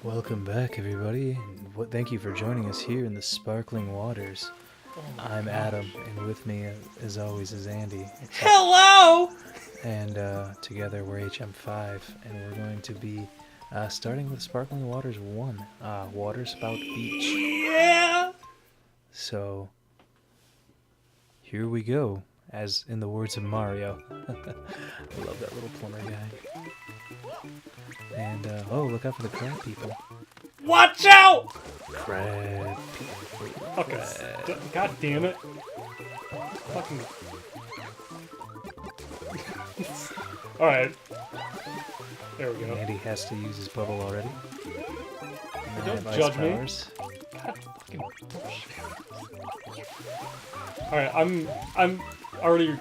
Welcome back, everybody. And thank you for joining us here in the sparkling waters. I'm Adam, and with me, as always, is Andy. Hello! And together we're HM5, and we're going to be starting with Sparkling Waters 1, Waterspout Beach. Yeah! So, here we go, as in the words of Mario. I love that little plumber guy. And, oh, look out for the crab people. Watch out! Crab people. Okay. God damn it. Fucking. Alright. There we go. Andy has to use his bubble already. And I Don't have ice judge me. powers. God fucking. Alright, I'm already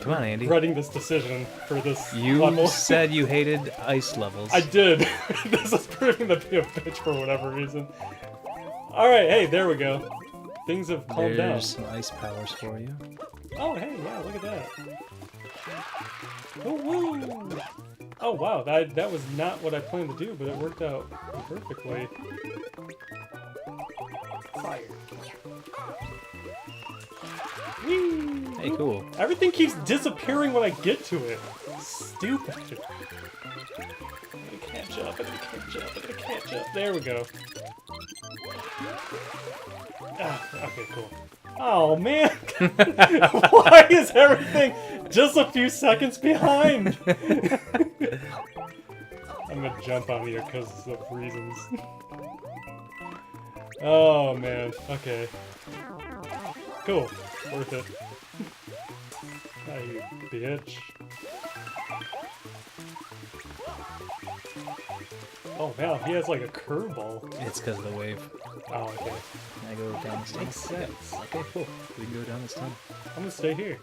Come on, Andy. regretting this decision for this You level. said you hated ice levels. I did. This is proving to be a bitch for whatever reason. Alright, hey, there we go. Things have calmed down. There's some ice powers for you. Oh, hey, yeah, look at that. Oh, woo! Oh, wow, that was not what I planned to do, but it worked out perfectly. Fire. Whee! Hey, cool. Everything keeps disappearing when I get to it. Stupid. I can't jump, I can't jump, I can't jump. There we go. Ah, okay, cool. Oh, man. Why is everything just a few seconds behind? I'm gonna jump on here because of reasons. Oh, man. Okay. Cool. Worth it. Ah, you bitch. Oh, wow. He has like a curveball. It's because of the wave. Oh, okay. I go down this Makes tunnel. sense. Okay, cool. We can go down this tunnel. I'm gonna stay here.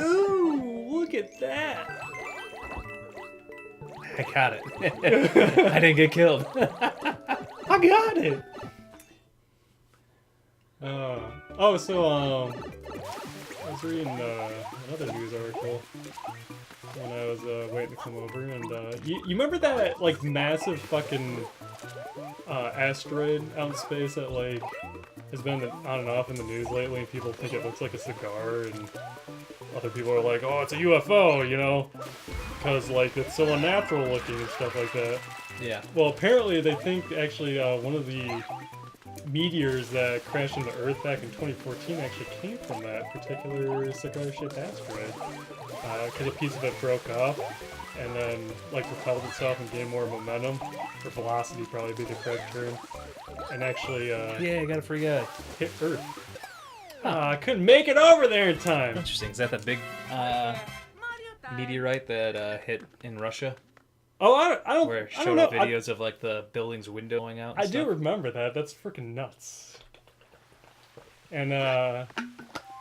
Ooh, look at that! I got it. I didn't get killed. I got it! So, I was reading another news article when I was waiting to come over, and you remember that, like, massive fucking asteroid out in space that, like, has been on and off in the news lately, and people think it looks like a cigar, and other people are like, oh, it's a UFO, you know? Because, like, it's so unnatural looking and stuff like that. Yeah. Well, apparently they think, actually, one of the meteors that crashed into Earth back in 2014 actually came from that particular cigar-shaped asteroid. Because a piece of it broke up, and then, like, propelled itself and gained more momentum, or velocity probably be the correct term, and actually, Yeah, I got a free guy. hit Earth. I couldn't make it over there in time! Interesting. Is that the big meteorite that hit in Russia? Oh, I don't Where it I showed don't know. videos of like the building's window going out and I stuff? do remember that. That's freaking nuts. And I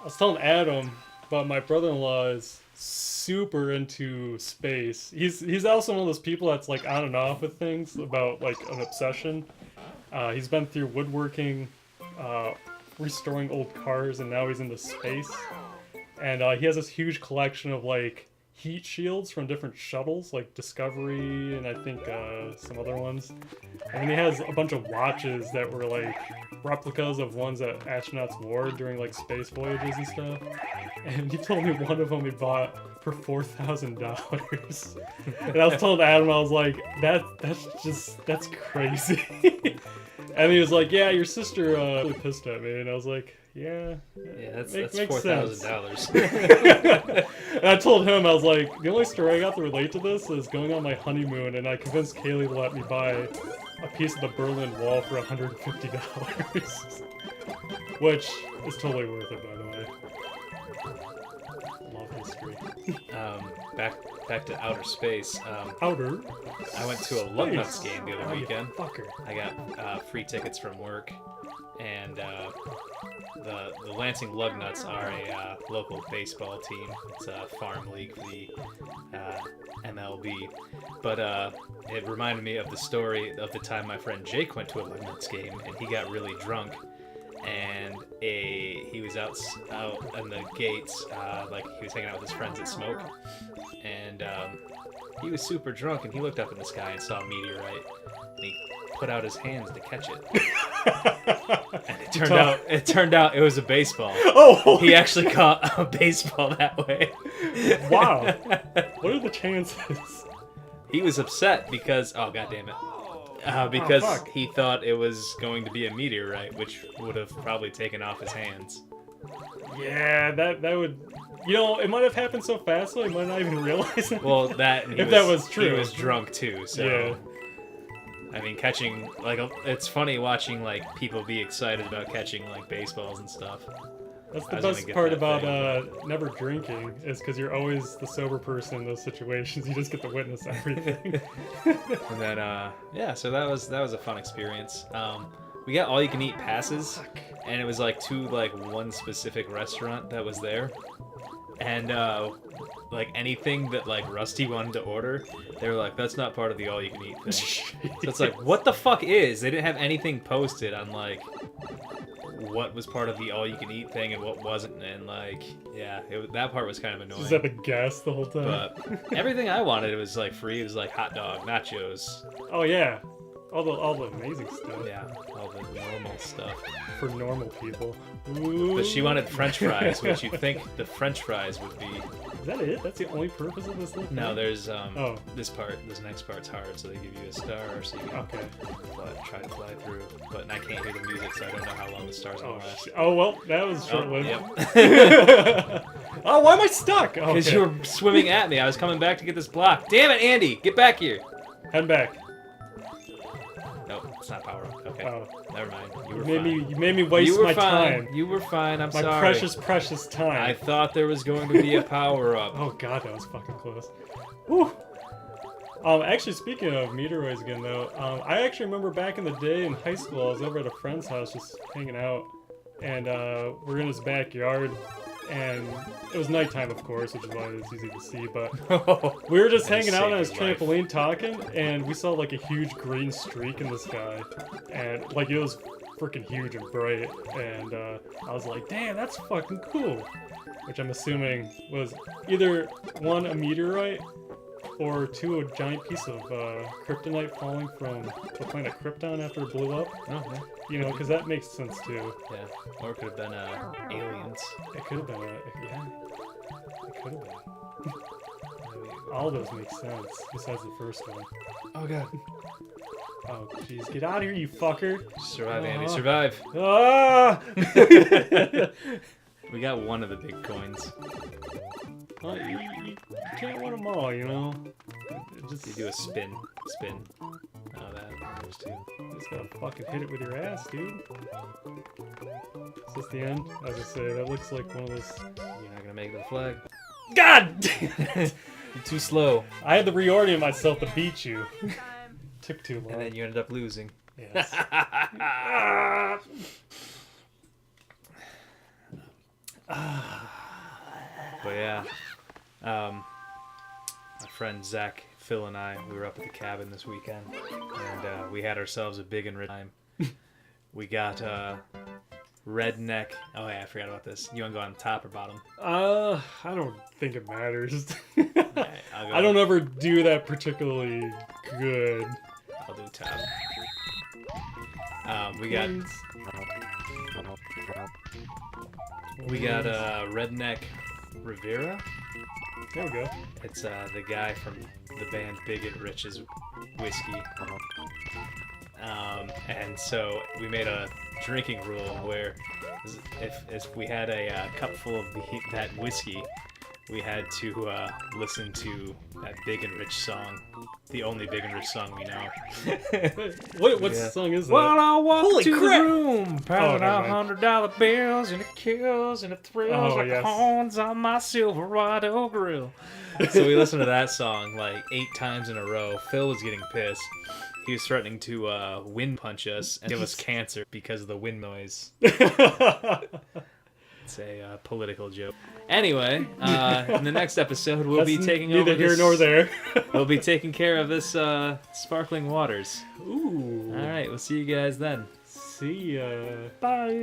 was telling Adam, but my brother-in-law is super into space. He's also one of those people that's like on and off with things about like an obsession. He's been through woodworking, restoring old cars, and now he's into space. And he has this huge collection of like heat shields from different shuttles, like Discovery and I think some other ones. And then he has a bunch of watches that were like replicas of ones that astronauts wore during like space voyages and stuff. And he told me one of them he bought for $4,000. And I was telling Adam, I was like, that's crazy. And he was like, yeah, your sister really pissed at me. And I was like, yeah, that's makes $4,000. And I told him, I was like, the only story I got to relate to this is going on my honeymoon, and I convinced Kaylee to let me buy a piece of the Berlin Wall for $150. Which is totally worth it, by the way. Love history. Back to outer space. Outer? I went to a Lugnuts game the other Oh, you weekend. fucker. I got free tickets from work, and the Lansing Lugnuts are a local baseball team. It's a farm league for the MLB. But it reminded me of the story of the time my friend Jake went to a Lugnuts game, and he got really drunk. And he was out in the gates, like he was hanging out with his friends that smoke, and and he was super drunk, and he looked up in the sky and saw a meteorite, and he put out his hands to catch it. And it turned out it was a baseball. Oh, He actually caught a baseball that way. wow. What are the chances? He was upset because oh god damn it. Because fuck. he thought it was going to be a meteorite, which would have probably taken off his hands. Yeah, that would. You know, it might have happened so fast, so he might not even realize it. Well, that and If that was true. he was drunk too. So Yeah. I mean, catching like it's funny watching like people be excited about catching like baseballs and stuff. That's I the was gonna best get part that about thing. never drinking, is because you're always the sober person in those situations. You just get to witness everything. And then yeah, so that was a fun experience. We got all you can eat passes, and it was like to like one specific restaurant that was there, and like anything that like Rusty wanted to order, they were like, that's not part of the all you can eat thing. So it's like, what the fuck is? They didn't have anything posted on like what was part of the all you can eat thing and what wasn't, and like yeah, that part was kind of annoying. Just have to guess the whole time. But everything I wanted, it was like free. It was like hot dog, nachos, Oh yeah, all the amazing stuff yeah, all the normal stuff. for normal people. But she wanted French fries, which you'd think the French fries would be. Is that it? That's the only purpose of this thing? No, there's Oh. this next part's hard, so they give you a star, so you can Okay. try to fly through. But I can't hear the music, so I don't know how long the stars will Oh, last. oh well, that was Oh, short-lived. yep. Oh, why am I stuck? Oh, Because okay. you were swimming at me. I was coming back to get this block. Damn it, Andy! Get back here! Head back. No, it's not power up. Okay, Oh. never mind. You were You fine. made me waste You were my fine. time. You were fine. I'm My sorry. precious time. I thought there was going to be a power up. Oh god, that was fucking close. Whew. Actually, speaking of meteoroids again, though, I actually remember back in the day in high school, I was over at a friend's house just hanging out, and we're in his backyard, and it was nighttime, of course, which is why it's easy to see, but we were just And hanging out on his saved your life. trampoline talking, and we saw like a huge green streak in the sky, and like it was freaking huge and bright, and I was like, damn, that's fucking cool, which I'm assuming was either one, a meteorite, or two, a giant piece of kryptonite falling from the planet Krypton after it blew up. Oh, yeah. You know, because that makes sense too. Yeah. Or it could have been aliens. It could have been yeah. It could have been. All those make sense, besides the first one. Oh god. Oh, jeez, get out of here, you fucker! Survive, Andy. Survive. Ah! We got one of the big coins. Well, you can't win them all, you know? It just, You do a spin. Spin. Oh, that. There's two. you just gotta fucking hit it with your ass, dude. Is this the end? As I say, that looks like one of those... You're not gonna make it to the flag. God damn it! You're too slow. I had to reorient myself to beat you. Took too long. And then you ended up losing. Yes. But yeah, my friend Zach, Phil, and I, we were up at the cabin this weekend, and we had ourselves a big and rich time. We got redneck. Oh yeah, I forgot about this. You want to go on top or bottom? I don't think it matters. Alright, I'll go. I don't ever do that particularly good. I'll do top. We got redneck Rivera. There we go. It's the guy from the band Big and Rich's whiskey. And so we made a drinking rule where if we had a cup full of that whiskey, we had to listen to that Big and Rich song, the only Big and Rich song we know. What Yeah. song is that? Well, I walked Holy to crap! the room, pounding never out mind. $100 bills, and it kills and it thrills Oh, like yes. horns on my Silverado grill. So we listened to that song like 8 times in a row. Phil was getting pissed. He was threatening to wind punch us and give us cancer because of the wind noise. It's a political joke. Anyway, in the next episode, we'll be taking over neither here this, nor there. We'll be taking care of this sparkling waters. Ooh. All right, we'll see you guys then. See ya. Bye.